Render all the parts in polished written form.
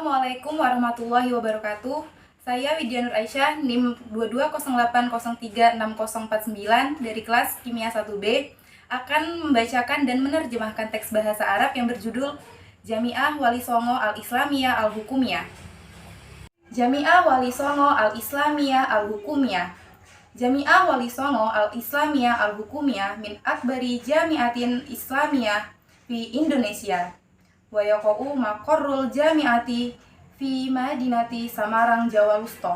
Assalamualaikum warahmatullahi wabarakatuh. Saya Widya Nur Aisyah, NIM 2208036049 dari kelas Kimia 1B akan membacakan dan menerjemahkan teks bahasa Arab yang berjudul Jami'ah Wali Songo Al-Islamiyah Al-Hukumiyah. Jami'ah Wali Songo Al-Islamiyah Al-Hukumiyah. Jami'ah Wali Songo Al-Islamiyah Al-Hukumiyah min akbari jami'atin Islamiyah fi Indonesia. Wa yaqa'u maqarrul jami'ati fi Madinati Samarang Jawa Wusta.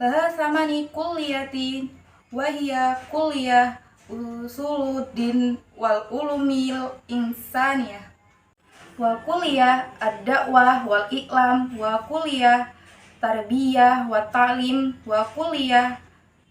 Laha samani kulliyati wa hiya kulliyah usuluddin wal ulumil insaniyah wa kulliyah ad-da'wah wal iklam wa kulliyah tarbiyah wa ta'lim wa kulliyah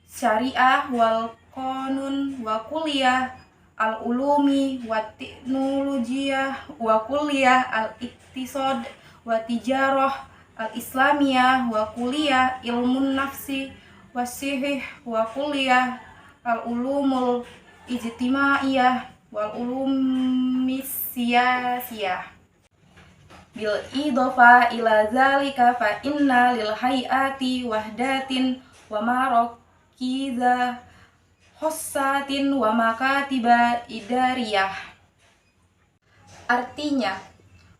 syariah wal qanun wa kulliyah al-ulumi wa teknologiyah wa kulliyah al-iktisad wa tijarah al-islamiyah wa kulliyah ilmun nafsi wa sihih wa kulliyah al-ulumul ijtimaiyah wal ulumis siyasiyah. Bil idofa ila zalika fa inna lil hayati wahdatin wa marokiza khossatin wa makatiba idariyah. Artinya,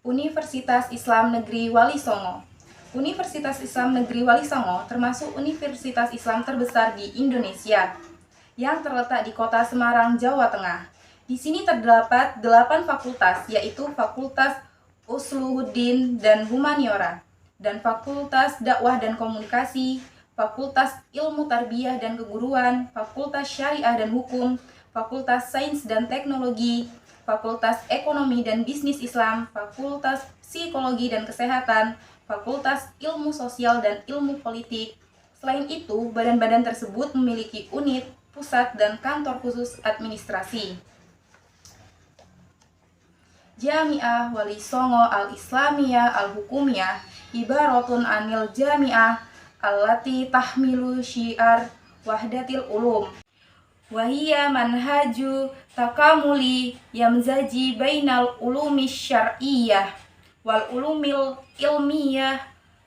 Universitas Islam Negeri Wali Songo. Universitas Islam Negeri Wali Songo termasuk universitas Islam terbesar di Indonesia yang terletak di kota Semarang, Jawa Tengah. Di sini terdapat 8 fakultas, yaitu Fakultas Usluhuddin dan Humaniora, dan Fakultas Dakwah dan Komunikasi, Fakultas Ilmu Tarbiyah dan Keguruan, Fakultas Syariah dan Hukum, Fakultas Sains dan Teknologi, Fakultas Ekonomi dan Bisnis Islam, Fakultas Psikologi dan Kesehatan, Fakultas Ilmu Sosial dan Ilmu Politik. Selain itu, badan-badan tersebut memiliki unit, pusat, dan kantor khusus administrasi. Jami'ah Wali Songo Al-Islamiyah Al-Hukumiyah ibaratun anil jami'ah allati tahmilu syiar wahdatil ulum wahiyya manhaju takamuli yamzaji bainal ulumi syar'iyyah wal ulumil ilmiyah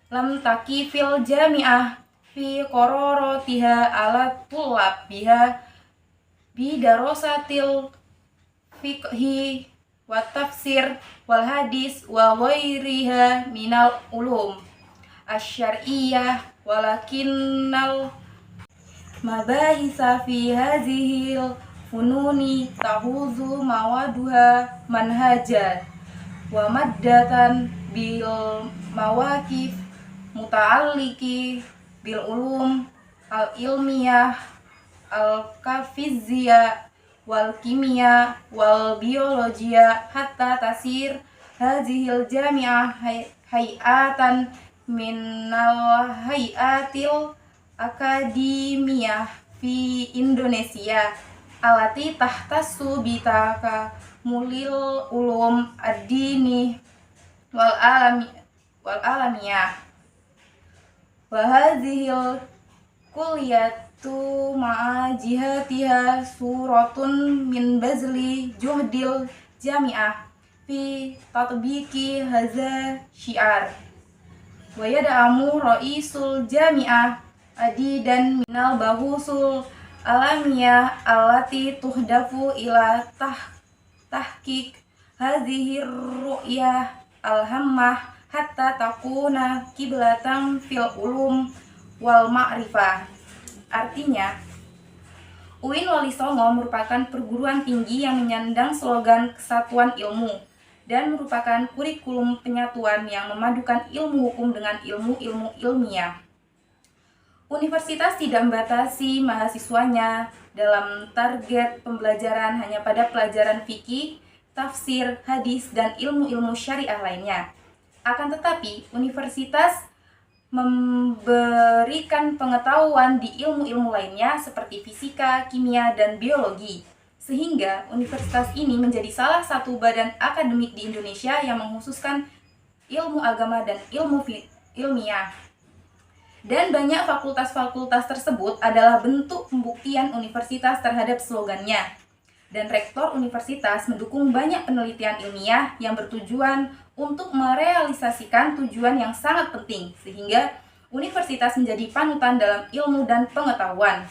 lam takifil jami'ah fi qararatiha ala tulab biha bidarosatil fiqhi wa tafsir wal hadis wa ghairiha minal ulum asyariyah walakinnal mabahisa fi hazihil fununi tahuzu mawaduha manhaja wa maddatan bil mawakif muta'alliki bil ulum al ilmiyah al kafiziyah wal kimia wal biologia hatta tasir hazihil jami'ah hayatan minal hayatil akademiyah fi Indonesia alati tahtassu bitaka mulil ulum ad-dini wal alamiyah wa hazihil kulliyatu ma'a jihatiha suratun min bazli juhdil jami'ah fi tatbiki haza syiar wa yada'amu ra'isul jami'ah adidan minal bahusul alamiyah allati tuhdafu ila tahqiq hadhir ru'yah alhammah hatta takuna kiblatan fil ulum wal ma'rifah. Artinya, UIN Wali Songo merupakan perguruan tinggi yang menyandang slogan kesatuan ilmu dan merupakan kurikulum penyatuan yang memadukan ilmu hukum dengan ilmu-ilmu ilmiah. Universitas tidak membatasi mahasiswanya dalam target pembelajaran hanya pada pelajaran fikih, tafsir, hadis, dan ilmu-ilmu syariah lainnya. Akan tetapi, universitas memberikan pengetahuan di ilmu-ilmu lainnya seperti fisika, kimia, dan biologi. Sehingga universitas ini menjadi salah satu badan akademik di Indonesia yang mengkhususkan ilmu agama dan ilmu ilmiah. Dan banyak fakultas-fakultas tersebut adalah bentuk pembuktian universitas terhadap slogannya. dan rektor universitas mendukung banyak penelitian ilmiah yang bertujuan untuk merealisasikan tujuan yang sangat penting, sehingga universitas menjadi panutan dalam ilmu dan pengetahuan.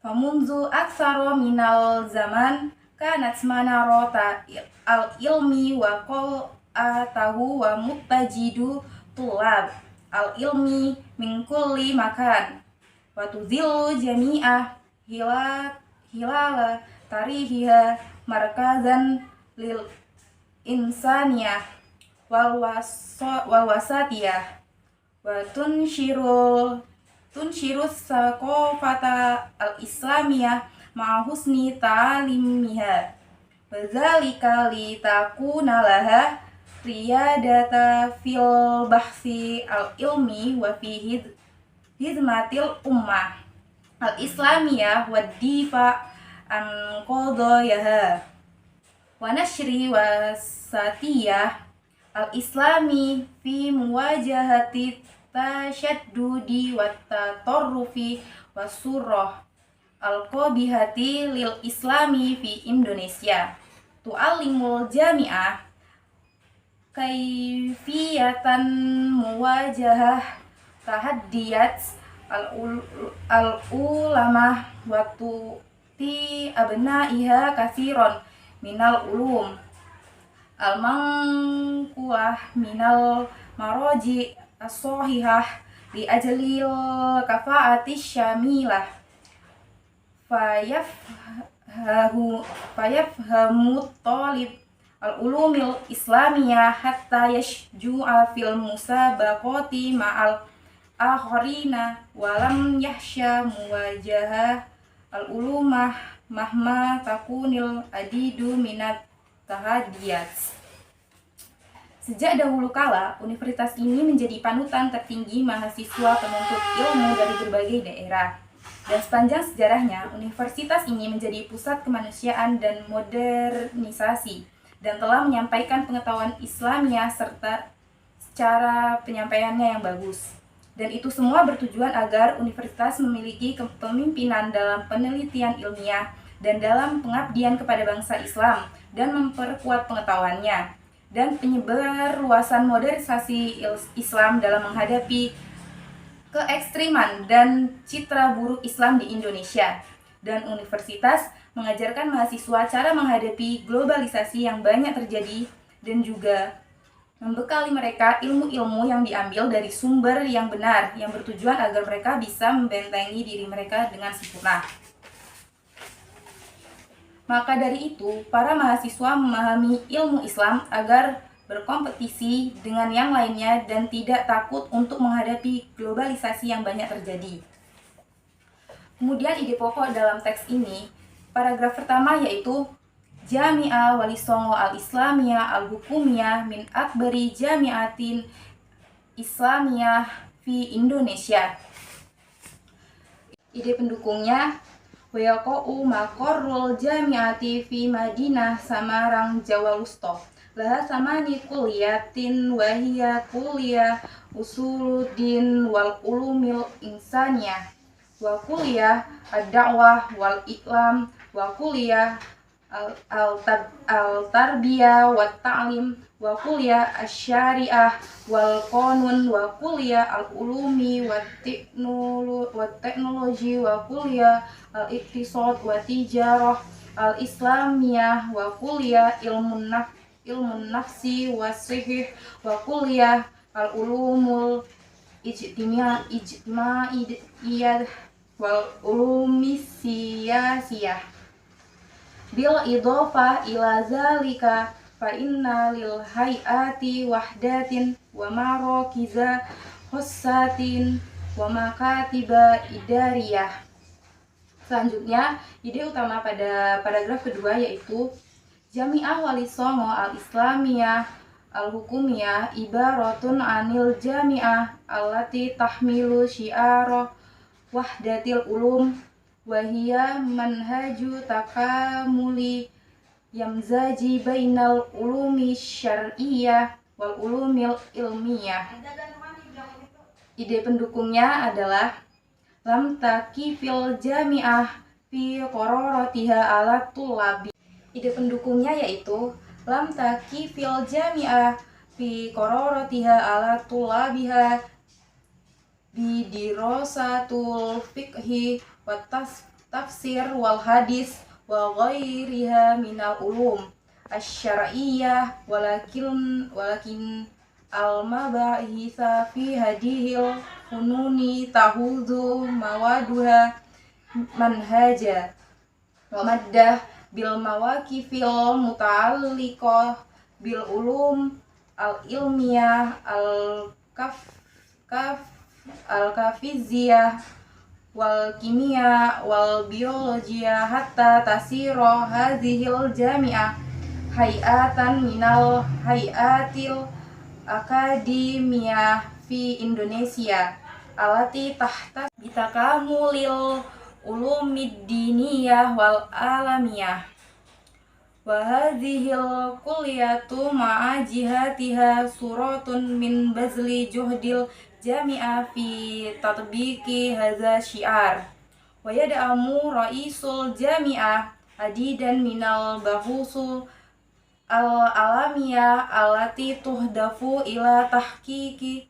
Famunzu aksaro minal zaman kanat manarota al-ilmi wa qol'atahu wa muttajidu tulab al-ilmi min kulli makan wa tuzillu jami'ah hilala tarihiha markazan lil insaniyah wal wasatiyah wa tunshirus saqafata al-islamiyah ma'a husni ta'limiha wa dzalika litakuna laha riyadata fil bahsi al-ilmi wa fi hizmatil ummah al-islamiyah wa difa an qadayaha wa nashri wasatiyah al-islami fi muwajahati tasyaddudi wa tatarrufi wa surah al-qabihati lil islami fi Indonesia. Tu'allimul jami'ah kaifiyatan muwajahah tahaddiyat al-ulama wa tu'ti abna'iha kasiron minal ulum al-manqulah minal maroji as-sahihah li ajlil kafaati syamilah fayafhamu talib al-ulumil islamiyah hatta yashju'a fil musabaqati ma'al akharina walam yahsya muwajahah al-ulumah mahma takunil adidu minat tahadiyat. Sejak dahulu kala, universitas ini menjadi panutan tertinggi mahasiswa penuntut ilmu dari berbagai daerah. Dan sepanjang sejarahnya, universitas ini menjadi pusat kemanusiaan dan modernisasi, dan telah menyampaikan pengetahuan Islamnya serta cara penyampaiannya yang bagus. Dan itu semua bertujuan agar universitas memiliki kepemimpinan dalam penelitian ilmiah dan dalam pengabdian kepada bangsa Islam, dan memperkuat pengetahuannya, dan penyebar luasan modernisasi Islam dalam menghadapi keekstriman dan citra buruk Islam di Indonesia. Dan universitas mengajarkan mahasiswa cara menghadapi globalisasi yang banyak terjadi, dan juga membekali mereka ilmu-ilmu yang diambil dari sumber yang benar, yang bertujuan agar mereka bisa membentengi diri mereka dengan sempurna. Maka dari itu, para mahasiswa memahami ilmu Islam agar berkompetisi dengan yang lainnya dan tidak takut untuk menghadapi globalisasi yang banyak terjadi. Kemudian ide pokok dalam teks ini, paragraf pertama yaitu Jami'ah Wali Songo al-Islamiyah al-Hukumiyah min akbari jami'atin Islamiyah fi Indonesia. Ide pendukungnya, wa yaqa'u maqarrul jami'ati fi Madinah Samarang Jawa Wusta. Laha samani kulliyatin wa hiya kulliyah usuluddin wal ulumil insaniyah wa kulliyah ad-da'wah wal iklam wa kulliyah al-tarbiyah wa ta'lim wa kulliyah asy-syariah wal qanun wa kulliyah al-ulumi wa teknologi wa kulliyah al-iqtisad wa tijarah al-islamiyah wa kulliyah ilmun nafsi wa sihih wa kulliyah al-ulumul ijtimaiyah wal ulumi siyasiyah. Bil idhofah ila zalika fa inna lil hayati wahdatin wa marokiza khussatin wa makatiba idariyah. Selanjutnya, ide utama pada paragraf kedua yaitu Jami'ah Wali Songo al-Islamiyah al-Hukumiyah ibaratun anil jami'ah allati tahmilu syi'ara wahdatil ulum wa hiya manhaju takamuli yamzaji bainal ulumi syar'iyyah wal ulumil ilmiyah. Ide pendukungnya adalah lam takifil jami'ah fi qararatiha ala tulabi. Ide pendukungnya yaitu lam takifil jami'ah fi qararatiha ala tulabiha bidirasatul fiqhi wa tafsir wal hadis wa ghairiha minal ulum asy-syar'iyyah walakin al-mabahitha fi hadihil fununi tahudu mawaduha manhaja wa maddah bil mawaqifil muta'alliqah bil ulum al-ilmiyah al-kafiziyah wal kimia wal biologia hatta tasiro hadhil jami'ah hayatan minal hayatil akademiyah fi Indonesia alati tahta bitakamulil ulumid diniyah wal alamiyah wa hadhil kulliyatu ma'a jihatiha suratun min bazli juhdil jami'ah fi tatbiqi hadza syiar wa yad'amu ra'isul jami'ah adidan minal bahusu al-alamiyah allati tuhdafu ila tahqiqi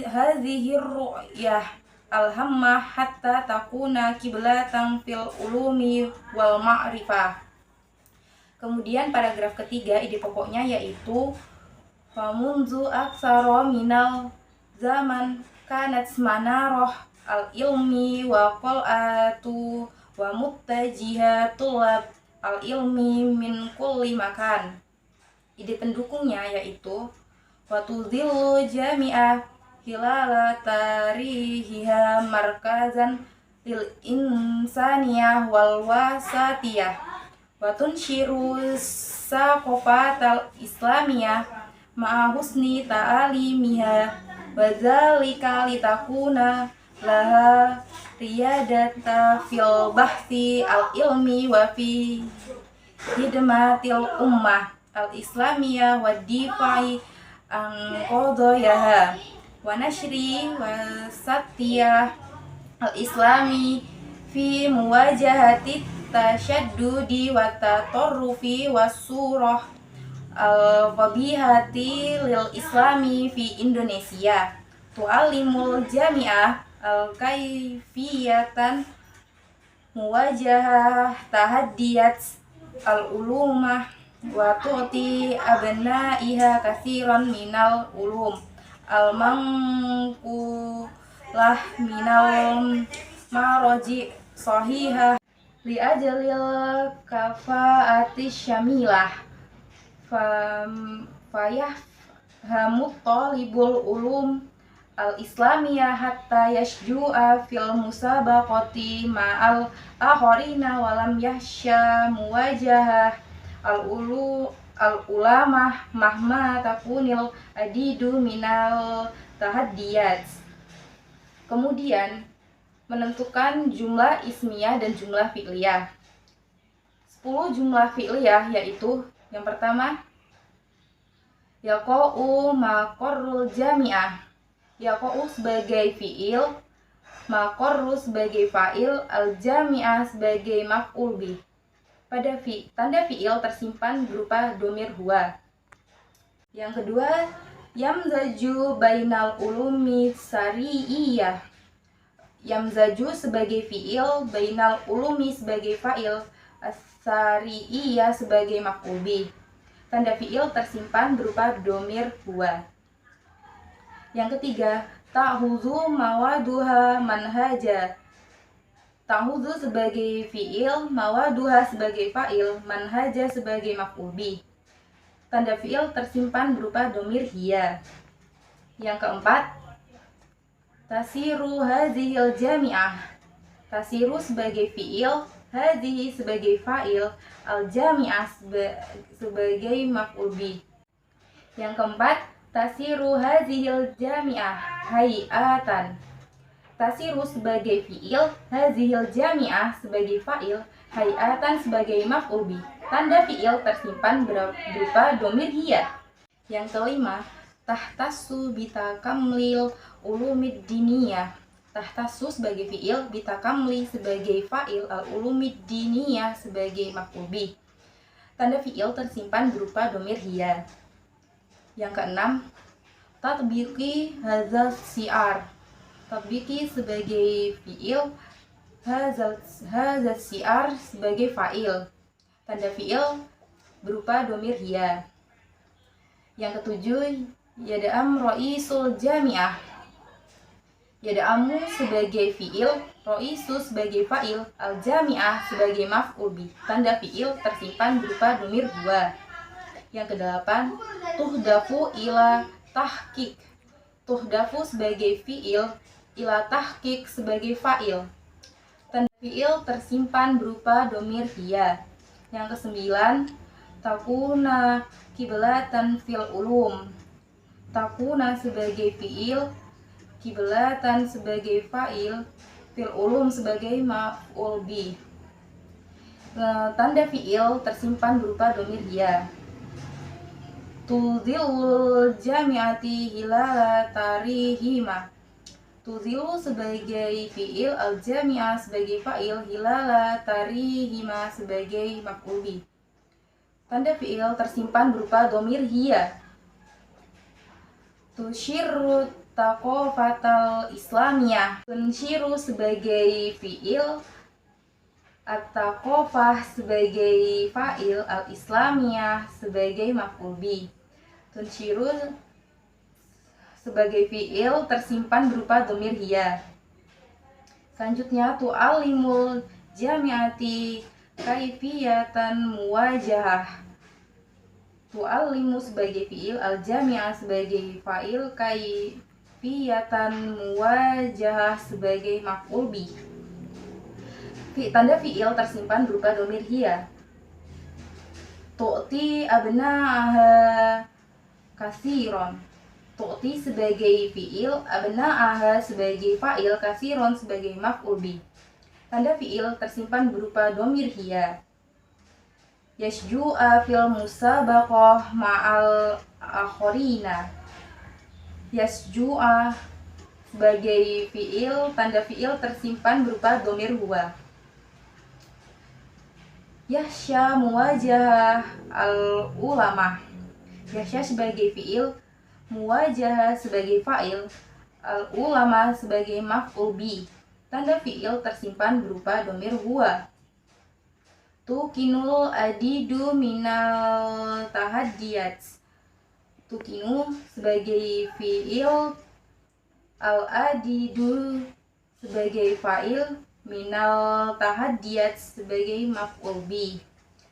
hadhihi ru'yah al-hammah hatta takuna kiblatan fil ulumi wal ma'rifah. Kemudian paragraf ketiga ide pokoknya yaitu famunzu aksara minal zaman kanat manaroh al-ilmi wa qal'atu wa muttajihatul al-ilmi min kulli makan. Ide pendukungnya yaitu watuzillu jami'ah hilala tarihiha markazan lil insaniyah wal wasatiyah wa tunshiru saqafatal islamiyah ma'a husni ta'alimiha wa dzalika litakuna laha riyadata fil bahthi al-ilmi wa fi hidmatil ummah al-islamiyah wa difai an qadayaha wa nashri wa satiyah al-islami fi muwajahati tasyaddudi wa tatarrufi wa surah al-qabihati lil islami fi Indonesia tu'alimul jami'ah al-kaifiyatan muwajahah tahaddiyat al-ulumah wa tu'ti abna'iha katsiran minal ulum al-manqulah minal maraji sahihah li ajalil kafaati syamilah fayahhamut talibul ulum al-islamiyah hatta yashju'a fil musabaqati ma'al akharina walam yahsya muwajahah al-ulamah mahma takunil adidu minal tahaddiyat. Kemudian menentukan jumlah ismiyah dan jumlah fi'liyah. 10 jumlah fi'liyah yaitu yang pertama yaqa'u maqarrul jami'ah. Yaqa'u sebagai fi'il, maqarru sebagai fa'il, al-jami'ah sebagai maf'ul bih. Pada tanda fi'il tersimpan berupa domir huwa. Yang kedua, yamzaju bainal ulumi sari'iyah. Yamzaju sebagai fi'il, bainal ulumi sebagai fa'il, as-sari'iyah sebagai maf'ul bih. Tanda fi'il tersimpan berupa domir huwa. Yang ketiga, ta'huzu mawaduha manhaja. Ta'huzu sebagai fi'il, mawaduha sebagai fa'il, manhaja sebagai maf'ul bih. Tanda fi'il tersimpan berupa domir hiya. Yang keempat, tasiru hadhil jami'ah. Tasiru sebagai fi'il, hadhihi sebagai fa'il, al-jami'ah sebagai maf'ul bih. Yang keempat, tasiru hadhil jami'ah hayatan. Tasiru sebagai fi'il, hadhil jami'ah sebagai fa'il, hayatan sebagai maf'ul bih. Tanda fi'il tersimpan berupa domir hiya. Yang kelima, tahtassu bitakamlil ulumid diniyah. tahtasu sebagai fi'il, bitakamli sebagai fa'il, al-ulumid diniyah sebagai maf'ul bih. Tanda fi'il tersimpan berupa domir hiya. Yang keenam, tatbiki hadzal si'ar. Tatbiki sebagai fi'il, hadzal si'ar sebagai fa'il. Tanda fi'il berupa domir hiya. Yang ketujuh, yada'am ra'isul jami'ah. Yada'amu sebagai fi'il, ra'isu sebagai fa'il, al-jami'ah sebagai maf'ul bih. Tanda fi'il tersimpan berupa domir huwa. Yang kedelapan, tuhdafu ila tahqiq. Tuhdafu sebagai fi'il, ila tahqiq sebagai fa'il. Tanda fi'il tersimpan berupa domir hiya. Yang kesembilan, takuna kiblatan fil ulum. Takuna sebagai fi'il, kiblatan sebagai fa'il, fil ulum sebagai maf'ul bih. Tanda fi'il tersimpan berupa domir hiya. Tudhillul jami'ati hilala tarihima. Tudhillu sebagai fi'il, al-jami'ah sebagai fa'il, hilala tarihima sebagai maf'ul bih. Tanda fi'il tersimpan berupa domir hiya. Tusyirru taqofatal islamiyah. Tunsyiru sebagai fi'il, at-taqofah sebagai fa'il, al-islamiyah sebagai maf'ul bih. Tunsyiru sebagai fi'il tersimpan berupa domir hiya. Selanjutnya, tu'alimul jami'ati kaifiyatan muwajahah. Tu'alimu sebagai fi'il, al-jami'ah sebagai fa'il, kaifiyatan muwajahah sebagai maf'ul bih. Tanda fi'il tersimpan berupa domir hiya. Tu'ti abna'aha kasiron. Tu'ti sebagai fi'il, abna'aha sebagai fa'il, kasiron sebagai maf'ul bih. Tanda fi'il tersimpan berupa domir hiya. Yasju'a fil musabaqah ma'al akhorina. Yasju'a sebagai fi'il, tanda fi'il tersimpan berupa domir huwa. Yahsya muwajah al-ulama. Yahsya sebagai fi'il, muwajah sebagai fa'il, al-ulama sebagai maf'ul bih. Tanda fi'il tersimpan berupa domir huwa. Tukinul adidu minal tahaddiyat. Tukinu sebagai fi'il, al-adidu sebagai fa'il, minal tahaddiyat sebagai maf'ul bih.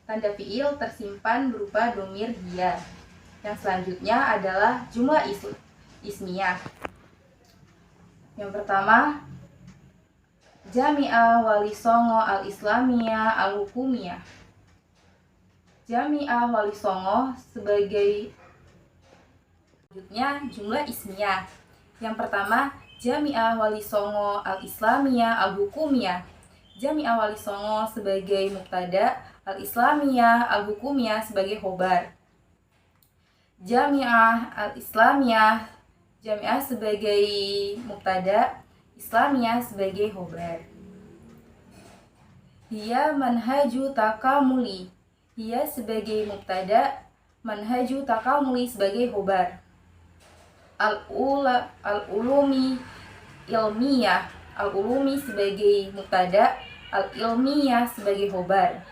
Tanda fi'il tersimpan berupa domir hiya. Yang selanjutnya adalah jumlah ismiyah. Yang pertama, jami'ah walisongo al-islamiyah al-hukumiyah. Jami'ah walisongo sebagai, selanjutnya jumlah ismiyah. Yang pertama, jami'ah walisongo al-islamiyah al-hukumiyah. Jami'ah walisongo sebagai mubtada, al-islamiyah al-hukumiyah sebagai khobar. Jami'ah al-islamiyah, jami'ah sebagai mubtada, islamiyah sebagai khobar. Hiya manhaju takamuli. Hiya sebagai mubtada, manhaju takamuli sebagai khobar. Al-ulumi ilmiyah. Al-ulumi sebagai mubtada, al-ilmiyah sebagai khobar.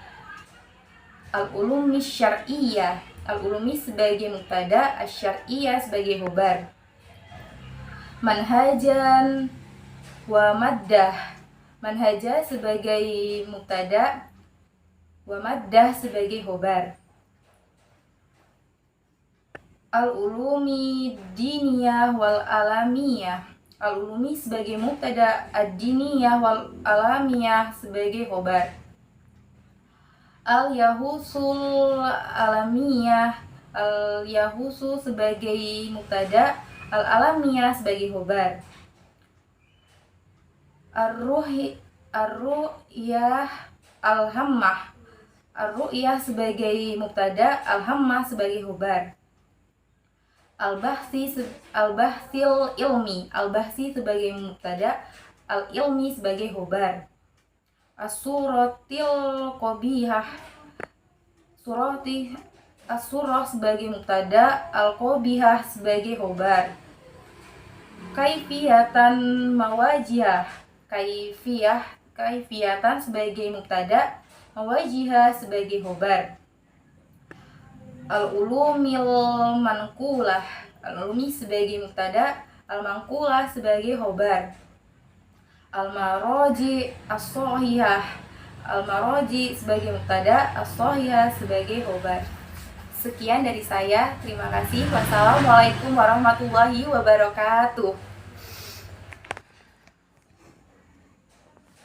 Al-ulumi syar'iyyah. Al-ulumi sebagai mubtada, asy-syar'iyyah sebagai khobar. Manhajan wa maddah. Manhaja sebagai mubtada, wa maddah sebagai khobar. Al-ulumi diniyah wal alamiyah. Al-ulumi sebagai mubtada, ad-diniyah wal alamiyah sebagai khobar. Al-yahusul alamiyah. Al-yahusu sebagai mubtada, al-alamiyah sebagai khobar. Ar-ru'yah al-hammah. Ar-ru'yah sebagai mubtada, al-hammah sebagai khobar. Al-bahsil ilmi. Al-bahsi sebagai mubtada, al-ilmi sebagai khobar. As-suratil qabihah, as-surah sebagai mubtada, al-qabihah sebagai khobar. Kaifiyatan mawajihah, kaifiyatan sebagai mubtada, mawajihah sebagai khobar. Al-ulumil manqulah, al-ulumi sebagai mubtada, al-manqulah sebagai khobar. Al-maraji as-shahihah, al-maraji sebagai mubtada, as-shahihah sebagai khobar. Sekian dari saya, terima kasih. Wassalamualaikum warahmatullahi wabarakatuh.